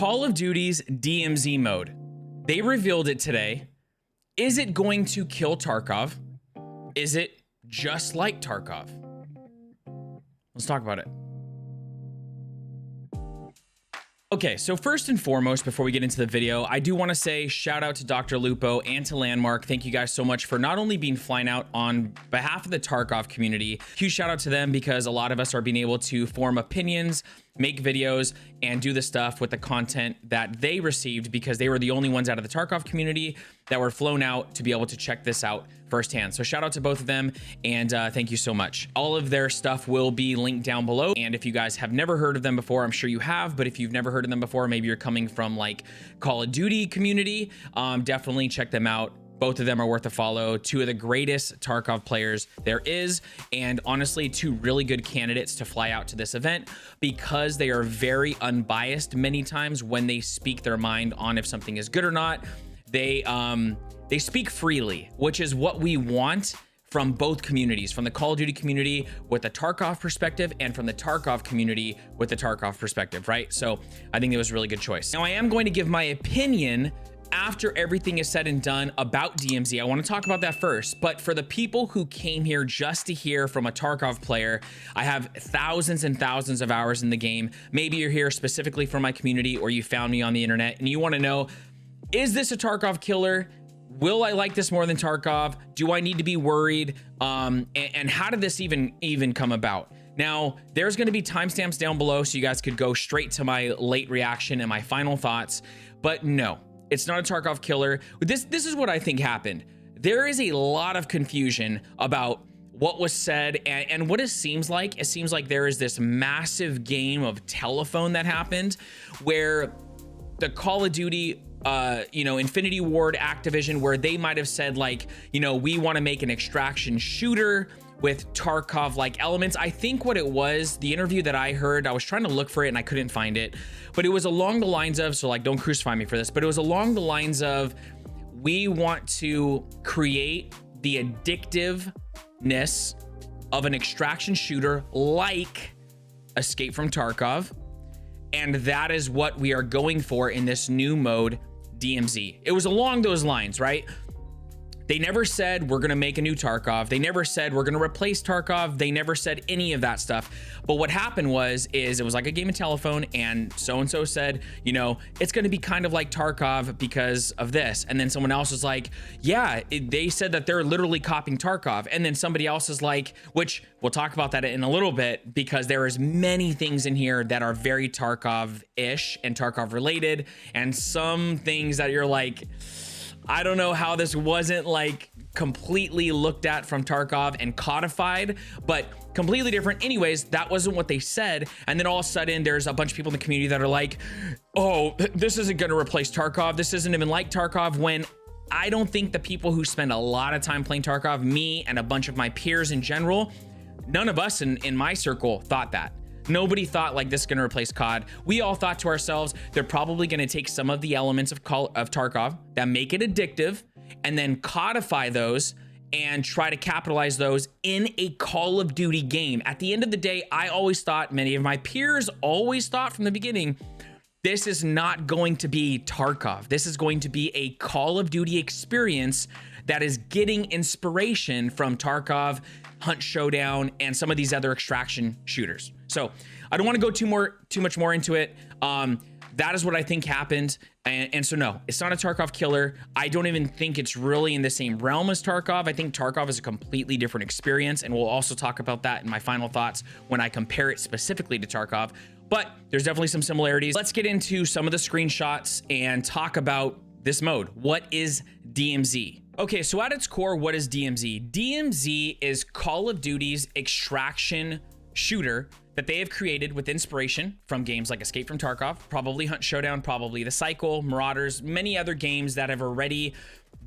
Call of Duty's DMZ mode. They revealed it today. Is it going to kill Tarkov? Is it just like Tarkov? Let's talk about it. Okay, so first and foremost, before we get into the video, I do want to say shout out to Dr. Lupo and to Landmark. Thank you guys so much for not only being flying out on behalf of the Tarkov community. Huge shout out to them because a lot of us are being able to form opinions, make videos, and do the stuff with the content that they received because they were the only ones out of the Tarkov community that were flown out to be able to check this out firsthand. So shout out to both of them, and thank you so much. All of their stuff will be linked down below, and if you guys have never heard of them before, I'm sure you have, but if you've never heard of them before, maybe you're coming from like Call of Duty community, definitely check them out. Both of them are worth a follow. Two of the greatest Tarkov players there is, and honestly, two really good candidates to fly out to this event because they are very unbiased many times when they speak their mind on if something is good or not. They speak freely, which is what we want from both communities, from the Call of Duty community with the Tarkov perspective and from the Tarkov community with the Tarkov perspective, right? So I think it was a really good choice. Now I am going to give my opinion after everything is said and done about DMZ. I want to talk about that first, but for the people who came here just to hear from a Tarkov player, I have thousands and thousands of hours in the game. Maybe you're here specifically for my community or you found me on the internet and you want to know, is this a Tarkov killer? Will I like this more than Tarkov? Do I need to be worried? And how did this even come about? Now, there's going to be timestamps down below so you guys could go straight to my late reaction and my final thoughts, but no. It's not a Tarkov killer. This is what I think happened. There is a lot of confusion about what was said and what it seems like. It seems like there is this massive game of telephone that happened where the Call of Duty, Infinity Ward, Activision, where they might have said like, we want to make an extraction shooter with Tarkov-like elements. I think what it was, the interview that I heard, I was trying to look for it and I couldn't find it, but it was along the lines of, so like, don't crucify me for this, but it was along the lines of, we want to create the addictiveness of an extraction shooter like Escape from Tarkov, and that is what we are going for in this new mode, DMZ. It was along those lines, right? They never said we're gonna make a new Tarkov. They never said we're gonna replace Tarkov. They never said any of that stuff. But what happened is it was like a game of telephone and so-and-so said, it's gonna be kind of like Tarkov because of this. And then someone else was like, yeah, they said that they're literally copying Tarkov. And then somebody else is like, which we'll talk about that in a little bit because there is many things in here that are very Tarkov-ish and Tarkov related. And some things that you're like, I don't know how this wasn't like completely looked at from Tarkov and codified, but completely different. Anyways, that wasn't what they said. And then all of a sudden there's a bunch of people in the community that are like, oh, this isn't going to replace Tarkov. This isn't even like Tarkov, when I don't think the people who spend a lot of time playing Tarkov, me and a bunch of my peers in general, none of us in my circle thought that. Nobody thought like this is going to replace COD. We all thought to ourselves, they're probably going to take some of the elements of Tarkov that make it addictive and then codify those and try to capitalize those in a Call of Duty game. At the end of the day, I always thought, many of my peers always thought from the beginning, this is not going to be Tarkov. This is going to be a Call of Duty experience that is getting inspiration from Tarkov, Hunt Showdown, and some of these other extraction shooters. So I don't want to go too much more into it. That is what I think happened. And so no, it's not a Tarkov killer. I don't even think it's really in the same realm as Tarkov. I think Tarkov is a completely different experience, and we'll also talk about that in my final thoughts when I compare it specifically to Tarkov. But there's definitely some similarities. Let's get into some of the screenshots and talk about this mode. What is DMZ? Okay, so at its core, what is DMZ? DMZ is Call of Duty's extraction shooter that they have created with inspiration from games like Escape from Tarkov, probably Hunt Showdown, probably The Cycle, Marauders, many other games that have already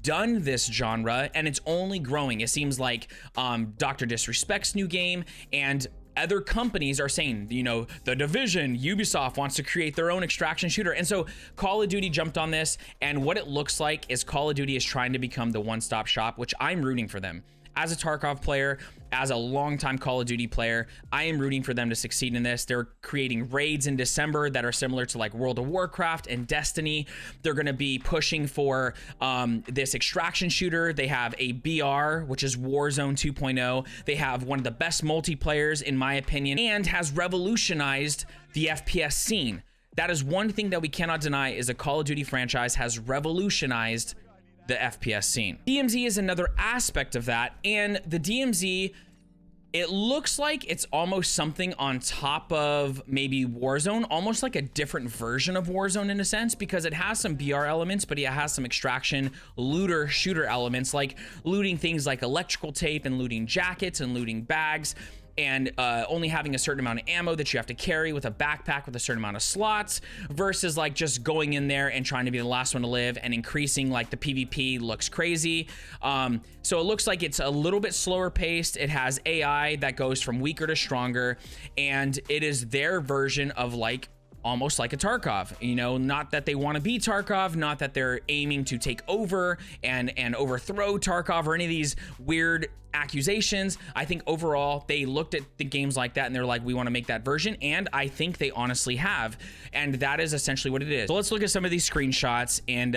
done this genre, and it's only growing. It seems like Dr. Disrespect's new game and other companies are saying, the Division, Ubisoft wants to create their own extraction shooter. And so Call of Duty jumped on this, and what it looks like is Call of Duty is trying to become the one-stop shop, which I'm rooting for them. as a Tarkov player, as a longtime Call of Duty player, I am rooting for them to succeed in this. They're creating raids in December that are similar to like World of Warcraft and Destiny. They're going to be pushing for this extraction shooter. They have a BR, which is Warzone 2.0. They have one of the best multiplayers, in my opinion, and has revolutionized the FPS scene. That is one thing that we cannot deny, is a Call of Duty franchise has revolutionized the FPS scene. DMZ is another aspect of that, and the DMZ, it looks like it's almost something on top of maybe Warzone, almost like a different version of Warzone in a sense, because it has some BR elements, but it has some extraction, looter, shooter elements, like looting things like electrical tape and looting jackets and looting bags, and only having a certain amount of ammo that you have to carry with a backpack with a certain amount of slots, versus like just going in there and trying to be the last one to live and increasing like the PvP looks crazy. So it looks like it's a little bit slower paced. It has AI that goes from weaker to stronger, and it is their version of like almost like a Tarkov, you know, not that they want to be Tarkov, not that they're aiming to take over and overthrow Tarkov or any of these weird accusations. I think overall they looked at the games like that and they're like, we want to make that version, and I think they honestly have, and that is essentially what it is. So let's look at some of these screenshots, and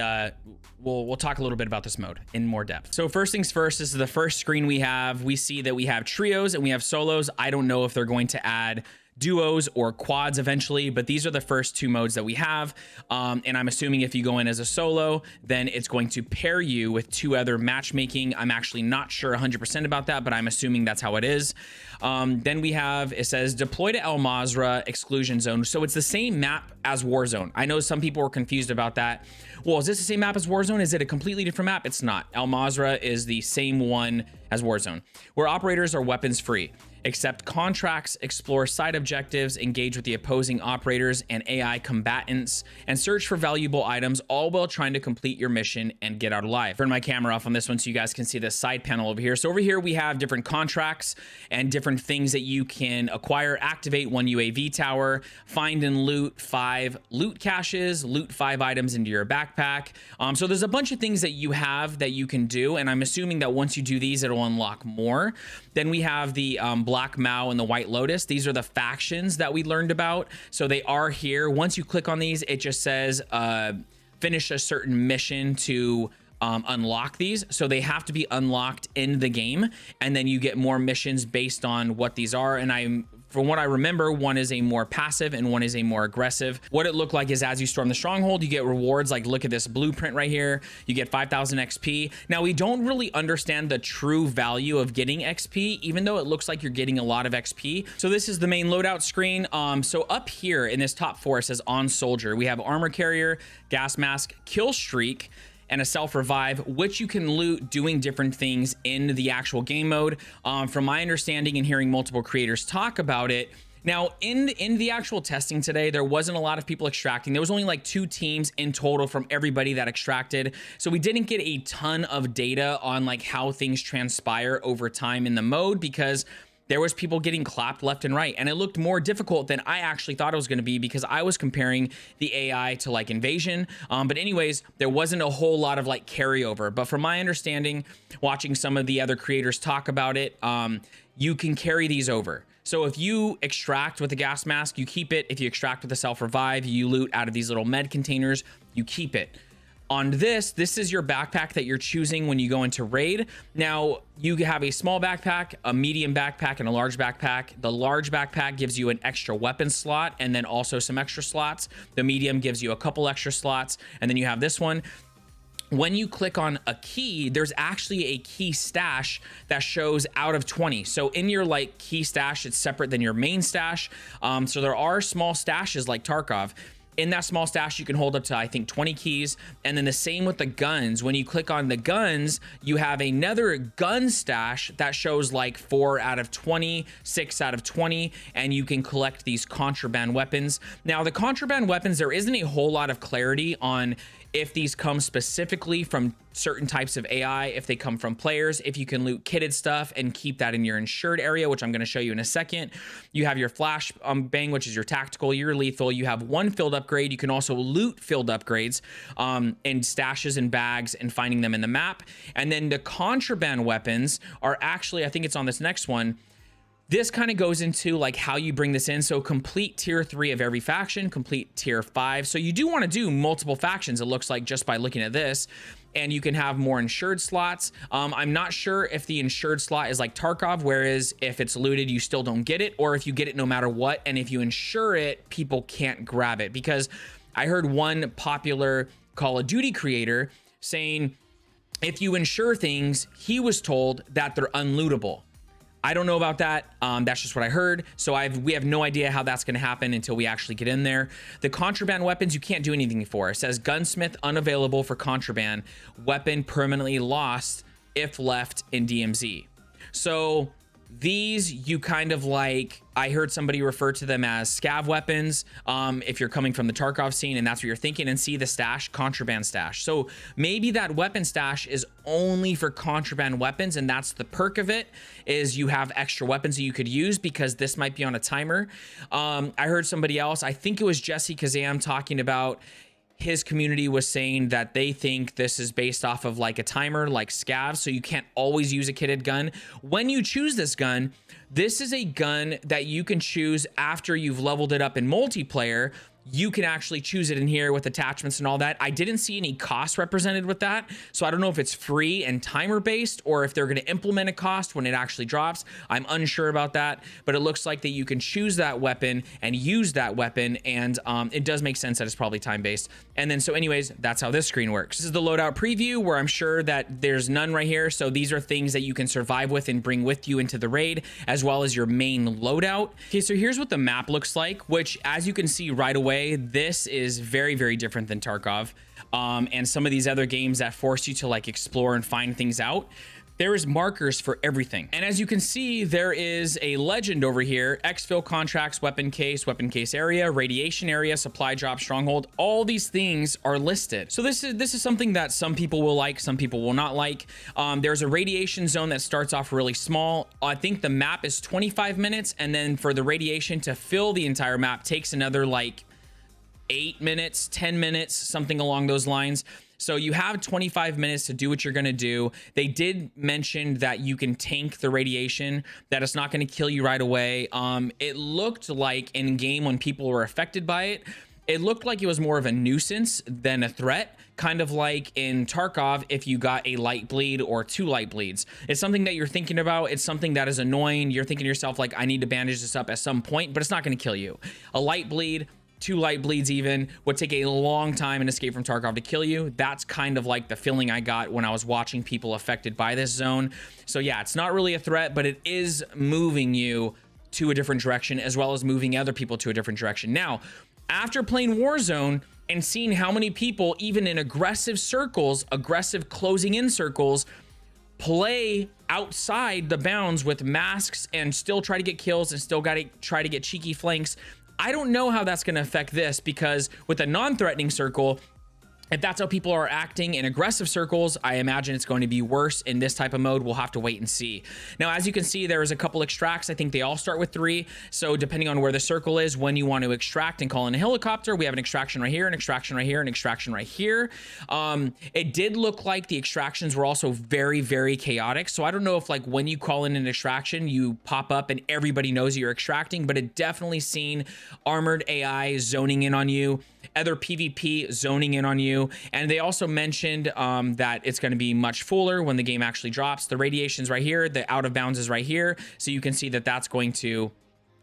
we'll talk a little bit about this mode in more depth. So first things first, this is the first screen we have. We see that we have trios and we have solos. I don't know if they're going to add duos or quads eventually, but these are the first two modes that we have. And I'm assuming if you go in as a solo, then it's going to pair you with two other matchmaking. I'm actually not sure 100% about that, but I'm assuming that's how it is. Then we have, it says deploy to El Mazrah exclusion zone. So it's the same map as Warzone. I know some people were confused about that. Well, is this the same map as Warzone? Is it a completely different map? It's not. El Mazrah is the same one as Warzone, where operators are weapons free. Accept contracts, explore side objectives, engage with the opposing operators and AI combatants, and search for valuable items, all while trying to complete your mission and get out alive. Turn my camera off on this one so you guys can see the side panel over here. So over here we have different contracts and different things that you can acquire. Activate 1 UAV tower, find and loot 5 loot caches, loot 5 items into your backpack. So there's a bunch of things that you have that you can do, and I'm assuming that once you do these, it'll unlock more. Then we have the Black Mao and the White Lotus. These are the factions that we learned about. So they are here. Once you click on these, it just says finish a certain mission to unlock these. So they have to be unlocked in the game, and then you get more missions based on what these are. And from what I remember, one is a more passive and one is a more aggressive. What it looked like is as you storm the stronghold, you get rewards. Like look at this blueprint right here. You get 5,000 XP. Now we don't really understand the true value of getting XP, even though it looks like you're getting a lot of XP. So this is the main loadout screen. So up here in this top 4, it says on soldier. We have armor carrier, gas mask, kill streak, and a self-revive, which you can loot doing different things in the actual game mode. From my understanding and hearing multiple creators talk about it, now in the actual testing today, there wasn't a lot of people extracting. There was only like 2 teams in total from everybody that extracted. So we didn't get a ton of data on like how things transpire over time in the mode, because there was people getting clapped left and right, and it looked more difficult than I actually thought it was going to be, because I was comparing the AI to like Invasion. But anyways, there wasn't a whole lot of like carryover. But from my understanding, watching some of the other creators talk about it, you can carry these over. So if you extract with a gas mask, you keep it. If you extract with a self-revive, you loot out of these little med containers, you keep it. On this is your backpack that you're choosing when you go into raid. Now, you have a small backpack, a medium backpack, and a large backpack. The large backpack gives you an extra weapon slot and then also some extra slots. The medium gives you a couple extra slots, and then you have this one. When you click on a key, there's actually a key stash that shows out of 20. So in your like key stash, it's separate than your main stash. So there are small stashes like Tarkov. In that small stash, you can hold up to, I think, 20 keys. And then the same with the guns. When you click on the guns, you have another gun stash that shows like 4 out of 20, 6 out of 20, and you can collect these contraband weapons. Now, the contraband weapons, there isn't a whole lot of clarity on if these come specifically from certain types of AI if they come from players, if you can loot kitted stuff and keep that in your insured area, which I'm going to show you in a second. You have your flash bang, which is your tactical, your lethal. You have one field upgrade. You can also loot field upgrades in stashes and bags and finding them in the map. And then the contraband weapons are actually, I think it's on this next one. This kind of goes into like how you bring this in. So complete tier 3 of every faction, complete tier 5. So you do want to do multiple factions, it looks like, just by looking at this. And you can have more insured slots. I'm not sure if the insured slot is like Tarkov, whereas if it's looted, you still don't get it, or if you get it no matter what. And if you insure it, people can't grab it. Because I heard one popular Call of Duty creator saying, if you insure things, he was told that they're unlootable. I don't know about that. That's just what I heard. So we have no idea how that's going to happen until we actually get in there. The contraband weapons, you can't do anything for. It says gunsmith unavailable for contraband. Weapon permanently lost if left in DMZ. So these, you kind of like, I heard somebody refer to them as scav weapons if you're coming from the Tarkov scene and that's what you're thinking. And see the stash, contraband stash. So maybe that weapon stash is only for contraband weapons, and that's the perk of it, is you have extra weapons that you could use because this might be on a timer. I heard somebody else, I think it was Jesse Kazam, talking about his community was saying that they think this is based off of like a timer, like scav, so you can't always use a kitted gun. When you choose this gun, this is a gun that you can choose after you've leveled it up in multiplayer. You can actually choose it in here with attachments and all that. I didn't see any cost represented with that, so I don't know if it's free and timer based or if they're going to implement a cost when it actually drops. I'm unsure about that, but it looks like that you can choose that weapon and use that weapon, and it does make sense that it's probably time based. And then so anyways, that's how this screen works. This is the loadout preview, where I'm sure that there's none right here. So these are things that you can survive with and bring with you into the raid, as well as your main loadout. Okay, so here's what the map looks like, which, as you can see right away, this is very, very different than Tarkov and some of these other games that force you to like explore and find things out. There is markers for everything. And as you can see, there is a legend over here: exfil contracts, weapon case area, radiation area, supply drop, stronghold. All these things are listed. So this is something that some people will like, some people will not like. There's a radiation zone that starts off really small. I think the map is 25 minutes. And then for the radiation to fill the entire map takes another like 8 minutes, 10 minutes, something along those lines. So you have 25 minutes to do what you're going to do. They did mention that you can tank the radiation, that it's not going to kill you right away. It looked like in game, when people were affected by it, it looked like it was more of a nuisance than a threat. Kind of like in Tarkov, if you got a light bleed or 2 light bleeds. It's something that you're thinking about. It's something that is annoying. You're thinking to yourself, like, I need to bandage this up at some point, but it's not going to kill you. A light bleed, 2 light bleeds even, would take a long time in Escape from Tarkov to kill you. That's kind of like the feeling I got when I was watching people affected by this zone. So yeah, it's not really a threat, but it is moving you to a different direction, as well as moving other people to a different direction. Now, after playing Warzone and seeing how many people, even in aggressive circles, aggressive closing in circles, play outside the bounds with masks and still try to get kills and still got to try to get cheeky flanks, I don't know how that's going to affect this, because with a non-threatening circle, if that's how people are acting in aggressive circles, I imagine it's going to be worse in this type of mode. We'll have to wait and see. Now, as you can see, there is a couple extracts. I think they all start with 3. So depending on where the circle is, when you want to extract and call in a helicopter, we have an extraction right here, an extraction right here, an extraction right here. It did look like the extractions were also very, very chaotic. So I don't know if like when you call in an extraction, you pop up and everybody knows you're extracting, but it definitely seen armored AI zoning in on you, other PvP zoning in on you. And they also mentioned that it's going to be much fuller when the game actually drops. The radiation's right here, the out of bounds is right here, so you can see that that's going to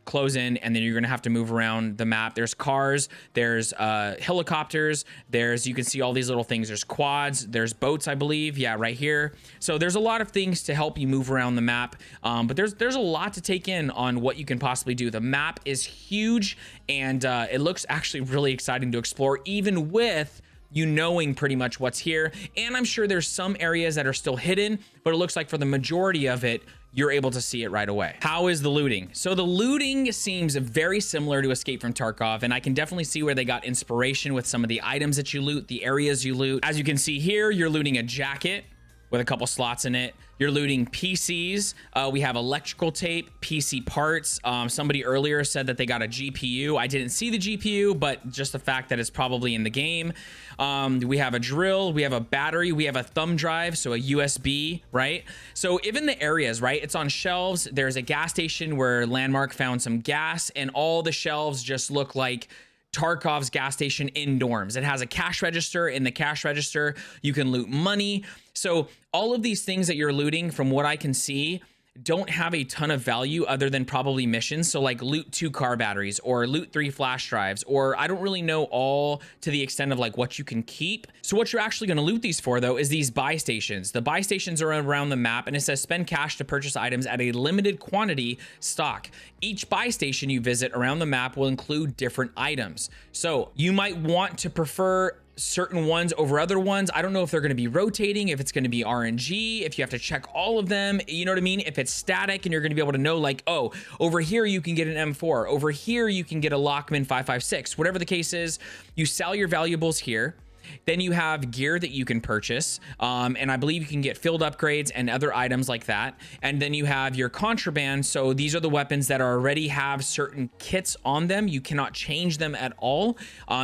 close in, and then you're gonna have to move around the map. There's cars, there's helicopters, you can see all these little things. There's quads, there's boats, I believe, yeah, right here. So there's a lot of things to help you move around the map, but there's a lot to take in on what you can possibly do. The map is huge, and it looks actually really exciting to explore, even with you knowing pretty much what's here. And I'm sure there's some areas that are still hidden, but it looks like for the majority of it, you're able to see it right away. How is the looting? So the looting seems very similar to Escape from Tarkov, and I can definitely see where they got inspiration with some of the items that you loot, the areas you loot. As you can see here, you're looting a jacket with a couple slots in it. You're looting PCs. We have electrical tape, PC parts. Somebody earlier said that they got a GPU. I didn't see the GPU, but just the fact that it's probably in the game. We have a drill, we have a battery, we have a thumb drive, so a USB, right? So even the areas, right? It's on shelves. There's a gas station where Landmark found some gas, and all the shelves just look like Tarkov's gas station in dorms. It has a cash register. In the cash register, you can loot money. So all of these things that you're looting, from what I can see, don't have a ton of value other than probably missions. So like loot 2 car batteries or loot 3 flash drives, or I don't really know all to the extent of like what you can keep. So what you're actually going to loot these for though is these buy stations. The buy stations are around the map, and it says spend cash to purchase items at a limited quantity stock. Each buy station you visit around the map will include different items. So you might want to prefer certain ones over other ones. I don't know if they're going to be rotating, if it's going to be RNG, if you have to check all of them, you know what I mean? If it's static and you're going to be able to know like, oh, over here you can get an M4, over here you can get a Lockman 5.56, whatever the case is. You sell your valuables here. Then you have gear that you can purchase, and I believe you can get field upgrades and other items like that. And then you have your contraband. So these are the weapons that already have certain kits on them. You cannot change them at all.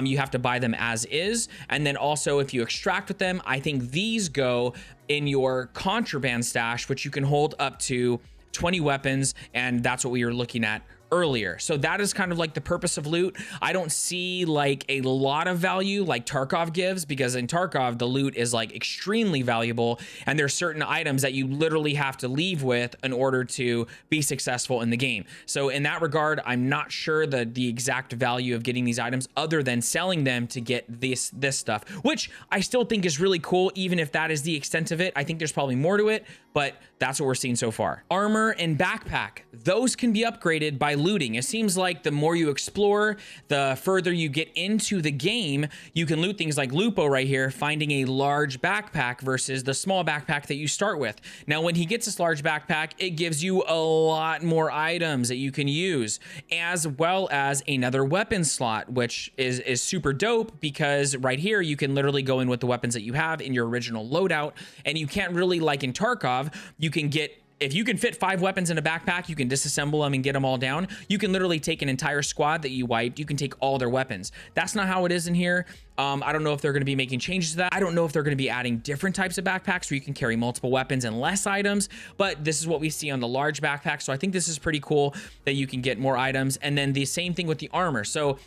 You have to buy them as is. And then also if you extract with them, I think these go in your contraband stash, which you can hold up to 20 weapons, and that's what we were looking at earlier. So that is kind of like the purpose of loot. I don't see like a lot of value like Tarkov gives, because in Tarkov the loot is like extremely valuable, and there's certain items that you literally have to leave with in order to be successful in the game. So in that regard, I'm not sure the exact value of getting these items other than selling them to get this stuff, which I still think is really cool. Even if that is the extent of it, I think there's probably more to it, but that's what we're seeing so far. Armor and backpack, those can be upgraded by looting. It seems like the more you explore, the further you get into the game, you can loot things like Lupo right here, finding a large backpack versus the small backpack that you start with. Now, when he gets this large backpack, it gives you a lot more items that you can use, as well as another weapon slot, which is super dope, because right here, you can literally go in with the weapons that you have in your original loadout, and you can't really, like in Tarkov, you can get, if you can fit 5 weapons in a backpack, you can disassemble them and get them all down. You can literally take an entire squad that you wiped. You can take all their weapons. That's not how it is in here. I don't know if they're going to be making changes to that. I don't know if they're going to be adding different types of backpacks where you can carry multiple weapons and less items, but this is what we see on the large backpack. So I think this is pretty cool that you can get more items. And then the same thing with the armor. So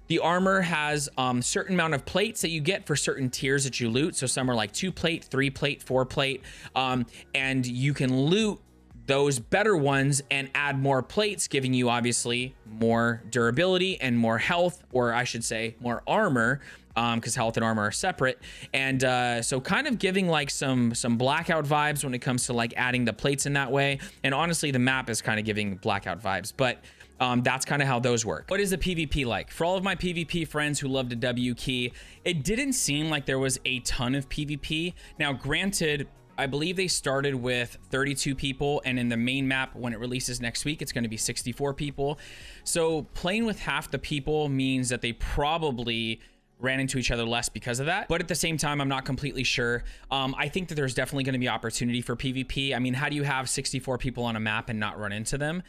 the armor has certain amount of plates that you get for certain tiers that you loot. So some are like 2 plate, 3 plate, 4 plate, and you can loot those better ones and add more plates, giving you obviously more durability and more health, or I should say more armor, because health and armor are separate. And so kind of giving like some Blackout vibes when it comes to like adding the plates in that way. And honestly, the map is kind of giving Blackout vibes, but that's kind of how those work. What is the PvP like? For all of my PvP friends who love to W key, it didn't seem like there was a ton of PvP. Now, granted, I believe they started with 32 people, and in the main map, when it releases next week, it's going to be 64 people. So playing with half the people means that they probably ran into each other less because of that. But at the same time, I'm not completely sure. I think that there's definitely going to be opportunity for PvP. I mean, how do you have 64 people on a map and not run into them?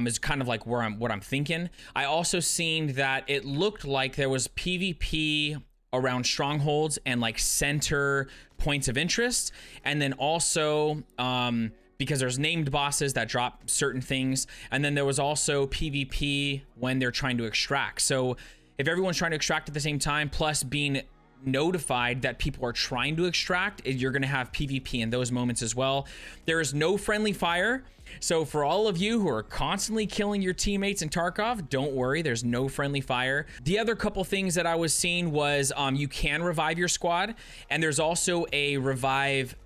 Is kind of like what I'm thinking. I also seen that it looked like there was PvP around strongholds and like center points of interest, and then also because there's named bosses that drop certain things, and then there was also PvP when they're trying to extract. So if everyone's trying to extract at the same time, plus being notified that people are trying to extract, you're going to have PvP in those moments as well. There is no friendly fire. So for all of you who are constantly killing your teammates in Tarkov, don't worry, there's no friendly fire. The other couple things that I was seeing was you can revive your squad, and there's also a revive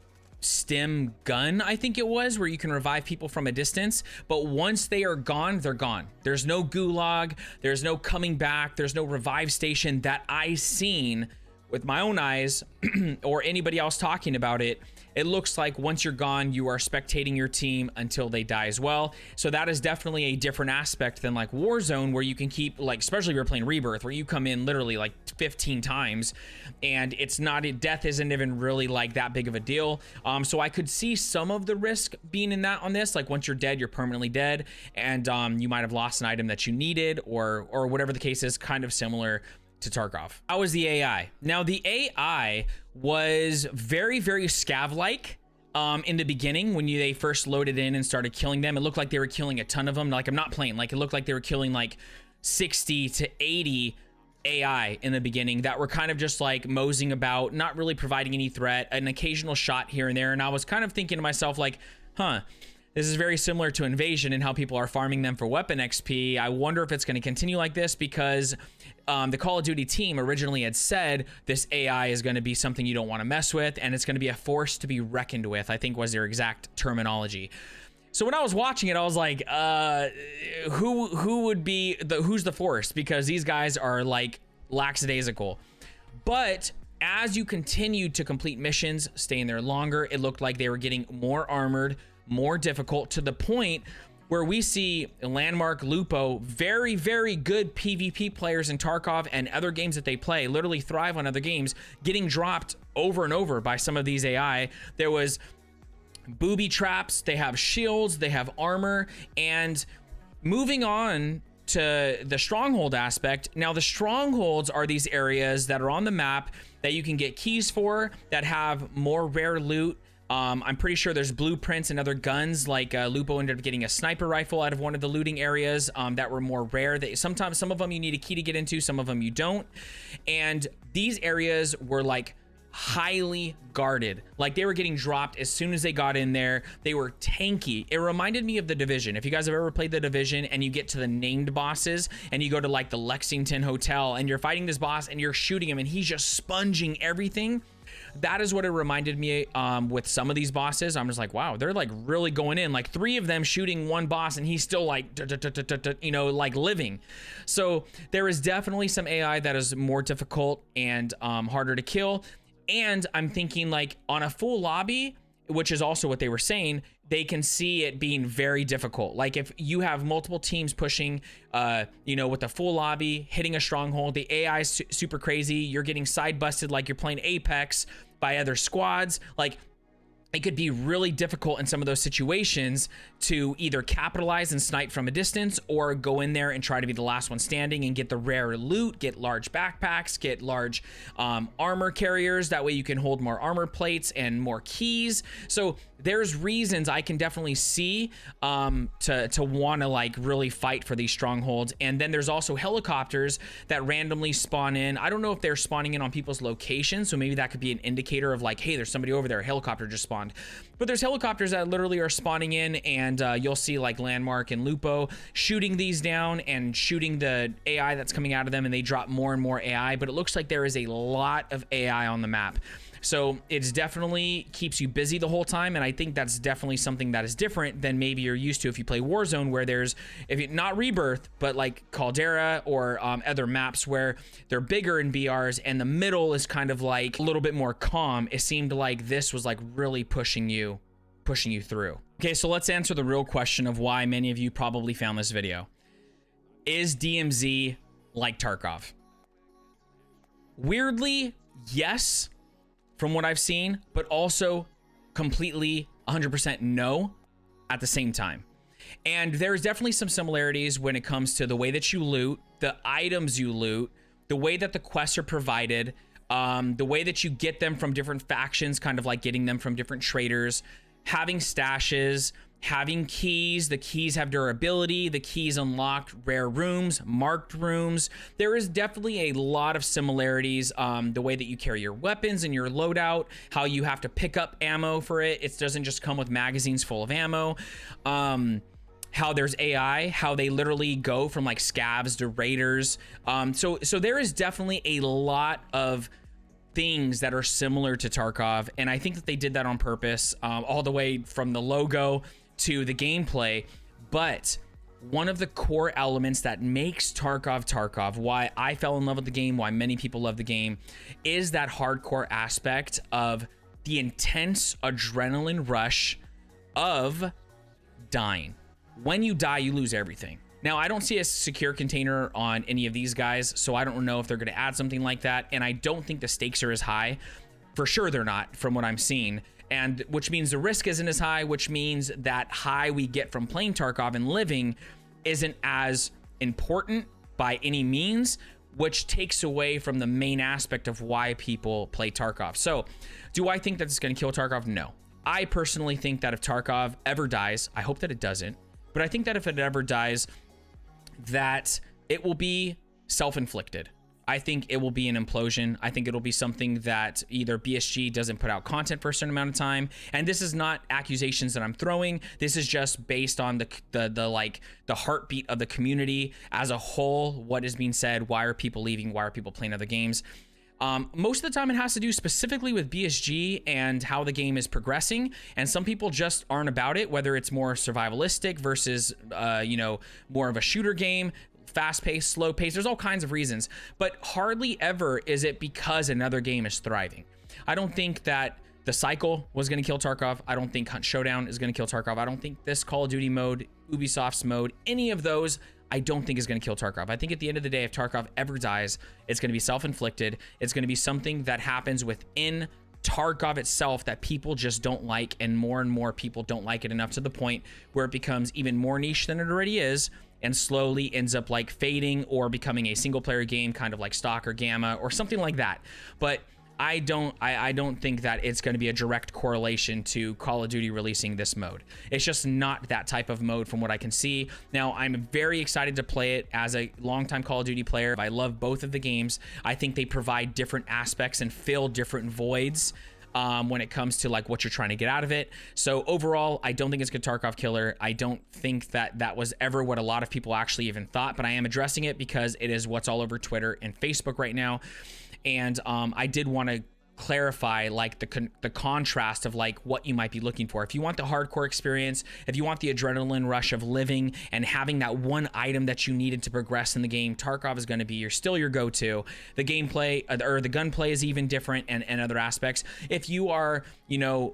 stim gun, I think it was, where you can revive people from a distance, but once they are gone, they're gone. There's no gulag, there's no coming back, there's no revive station that I seen with my own eyes or anybody else talking about it, it looks like once you're gone, you are spectating your team until they die as well. So that is definitely a different aspect than like Warzone, where you can keep, like, especially if you're playing Rebirth, where you come in literally like 15 times and it's not, death isn't even really like that big of a deal. So I could see some of the risk being in that on this, like once you're dead, you're permanently dead, and you might have lost an item that you needed, or whatever the case is, kind of similar to Tarkov. How was the AI? Now, the AI was very, very scav-like in the beginning when they first loaded in and started killing them. It looked like they were killing a ton of them. Like, I'm not playing. Like, it looked like they were killing like 60 to 80 AI in the beginning that were kind of just like moseying about, not really providing any threat, an occasional shot here and there. And I was kind of thinking to myself, like, this is very similar to Invasion and how people are farming them for weapon XP. I wonder if it's going to continue like this, because the Call of Duty team originally had said this AI is going to be something you don't want to mess with, and it's going to be a force to be reckoned with, I think was their exact terminology. So when I was watching it, I was like, who would be who's the force? Because these guys are like lackadaisical. But as you continued to complete missions, staying there longer, it looked like they were getting more armored, more difficult, to the point where we see Landmark, Lupo, very, very good PvP players in Tarkov and other games that they play, literally thrive on other games, getting dropped over and over by some of these AI. There was booby traps, they have shields, they have armor. And moving on to the stronghold aspect, now the strongholds are these areas that are on the map that you can get keys for, that have more rare loot. I'm pretty sure there's blueprints and other guns, like Lupo ended up getting a sniper rifle out of one of the looting areas that were more rare. Sometimes some of them you need a key to get into, some of them you don't. And these areas were like highly guarded. Like, they were getting dropped as soon as they got in there. They were tanky. It reminded me of The Division. If you guys have ever played The Division and you get to the named bosses and you go to like the Lexington Hotel and you're fighting this boss and you're shooting him and he's just sponging everything. That is what it reminded me with some of these bosses. I'm just like, wow, they're like really going in, like 3 of them shooting one boss and he's still like, you know, like living. So there is definitely some AI that is more difficult and harder to kill. And I'm thinking, like, on a full lobby, which is also what they were saying, they can see it being very difficult. Like, if you have multiple teams pushing, you know, with a full lobby, hitting a stronghold, the AI is super crazy. You're getting side busted like you're playing Apex by other squads. Like, it could be really difficult in some of those situations to either capitalize and snipe from a distance, or go in there and try to be the last one standing and get the rare loot, get large backpacks, get large armor carriers. That way you can hold more armor plates and more keys. So there's reasons I can definitely see to want to like really fight for these strongholds. And then there's also helicopters that randomly spawn in. I don't know if they're spawning in on people's locations, so maybe that could be an indicator of like, hey, there's somebody over there, a helicopter just spawned. But there's helicopters that literally are spawning in, and you'll see like Landmark and Lupo shooting these down and shooting the AI that's coming out of them, and they drop more and more AI. But it looks like there is a lot of AI on the map. So it's definitely keeps you busy the whole time, and I think that's definitely something that is different than maybe you're used to if you play Warzone, where there's, if you, not Rebirth, but like Caldera or other maps where they're bigger in BRs and the middle is kind of like a little bit more calm. It seemed like this was like really pushing you through. Okay, so let's answer the real question of why many of you probably found this video. Is DMZ like Tarkov? Weirdly, yes, from what I've seen, but also completely 100% no at the same time. And there's definitely some similarities when it comes to the way that you loot, the items you loot, the way that the quests are provided, the way that you get them from different factions, kind of like getting them from different traders, having stashes, having keys. The keys have durability. The keys unlock rare rooms, marked rooms. There is definitely a lot of similarities. The way that you carry your weapons and your loadout, how you have to pick up ammo for it. It doesn't just come with magazines full of ammo. How there's AI, how they literally go from like scavs to raiders. So there is definitely a lot of things that are similar to Tarkov, and I think that they did that on purpose, all the way from the logo to the gameplay. But one of the core elements that makes Tarkov, why I fell in love with the game, why many people love the game, is that hardcore aspect of the intense adrenaline rush of dying. When you die, you lose everything. Now, I don't see a secure container on any of these guys, so I don't know if they're going to add something like that, and I don't think the stakes are as high. For sure they're not, from what I'm seeing, and which means the risk isn't as high, which means that high we get from playing Tarkov and living isn't as important by any means, which takes away from the main aspect of why people play Tarkov. So, do I think that it's going to kill Tarkov? No. I personally think that if Tarkov ever dies, I hope that it doesn't, but I think that if it ever dies, that it will be self-inflicted. I think it will be an implosion. I think it'll be something that either BSG doesn't put out content for a certain amount of time. And this is not accusations that I'm throwing. This is just based on the heartbeat of the community as a whole. What is being said? Why are people leaving? Why are people playing other games? Most of the time it has to do specifically with BSG and how the game is progressing. And some people just aren't about it, whether it's more survivalistic versus, more of a shooter game, fast paced, slow paced. There's all kinds of reasons, but hardly ever is it because another game is thriving. I don't think that the cycle was going to kill Tarkov. I don't think Hunt Showdown is going to kill Tarkov. I don't think this Call of Duty mode, Ubisoft's mode, any of those, I don't think is going to kill Tarkov. I think at the end of the day, if Tarkov ever dies, it's going to be self-inflicted. It's going to be something that happens within Tarkov itself that people just don't like, and more people don't like it enough to the point where it becomes even more niche than it already is, and slowly ends up like fading or becoming a single player game, kind of like Stock or Gamma or something like that. But I don't think that it's going to be a direct correlation to Call of Duty releasing this mode. It's just not that type of mode from what I can see. Now, I'm very excited to play it as a longtime Call of Duty player. I love both of the games. I think they provide different aspects and fill different voids when it comes to like what you're trying to get out of it. So overall, I don't think it's a good Tarkov killer. I don't think that that was ever what a lot of people actually even thought, but I am addressing it because it is what's all over Twitter and Facebook right now. And I did want to clarify like the contrast of like what you might be looking for. If you want the hardcore experience, if you want the adrenaline rush of living and having that one item that you needed to progress in the game, Tarkov is going to be still your go-to. The gameplay or the gunplay is even different, and other aspects. If you are,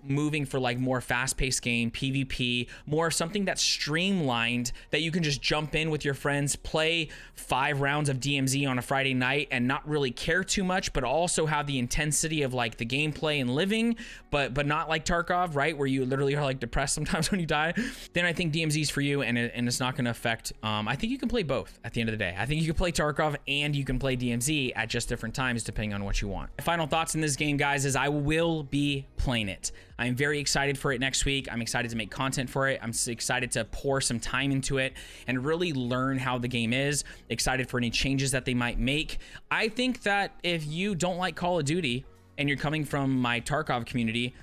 moving for like more fast-paced game, PvP, more something that's streamlined that you can just jump in with your friends, play 5 rounds of DMZ on a Friday night and not really care too much, but also have the intensity of like the gameplay and living, but not like Tarkov, right, where you literally are like depressed sometimes when you die, then I think DMZ's for you, and it's not going to affect. I think you can play both at the end of the day. I think you can play Tarkov and you can play DMZ at just different times depending on what you want. Final thoughts in this game, guys, is I will be playing it. I'm very excited for it next week. I'm excited to make content for it. I'm excited to pour some time into it and really learn how the game is. Excited for any changes that they might make. I think that if you don't like Call of Duty and you're coming from my Tarkov community,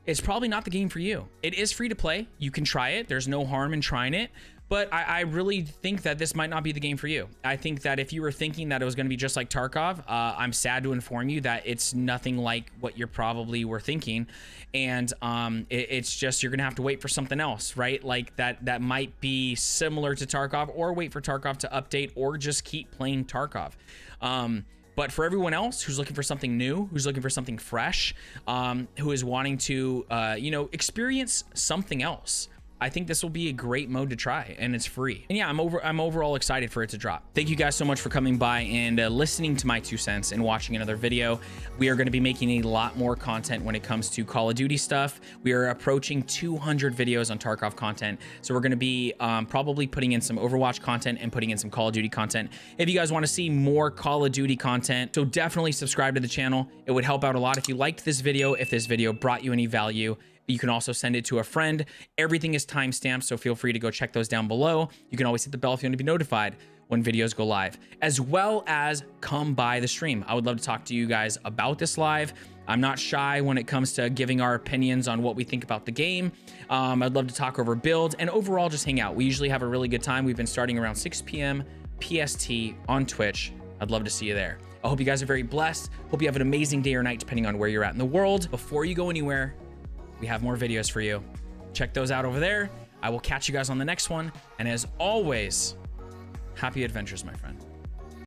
it's probably not the game for you. It is free to play. You can try it. There's no harm in trying it. But I really think that this might not be the game for you. I think that if you were thinking that it was going to be just like Tarkov, I'm sad to inform you that it's nothing like what you probably were thinking. And it's just, you're going to have to wait for something else, right? Like that might be similar to Tarkov, or wait for Tarkov to update, or just keep playing Tarkov. But for everyone else who's looking for something new, who's looking for something fresh, who is wanting to, experience something else, I think this will be a great mode to try, and it's free. And yeah, I'm overall excited for it to drop. Thank you guys so much for coming by and listening to my 2 cents and watching another video. We are going to be making a lot more content when it comes to Call of Duty stuff. We are approaching 200 videos on Tarkov content, so we're going to be probably putting in some Overwatch content and putting in some Call of Duty content. If you guys want to see more Call of Duty content, so definitely subscribe to the channel. It would help out a lot if you liked this video, if this video brought you any value. You can also send it to a friend. Everything is timestamped, so feel free to go check those down below. You can always hit the bell if you want to be notified when videos go live, as well as come by the stream. I would love to talk to you guys about this live. I'm not shy when it comes to giving our opinions on what we think about the game. I'd love to talk over builds and overall just hang out. We usually have a really good time. We've been starting around 6 p.m. PST on Twitch. I'd love to see you there. I hope you guys are very blessed. Hope you have an amazing day or night depending on where you're at in the world. Before you go anywhere, we have more videos for you. Check those out over there. I will catch you guys on the next one. And as always, happy adventures, my friend.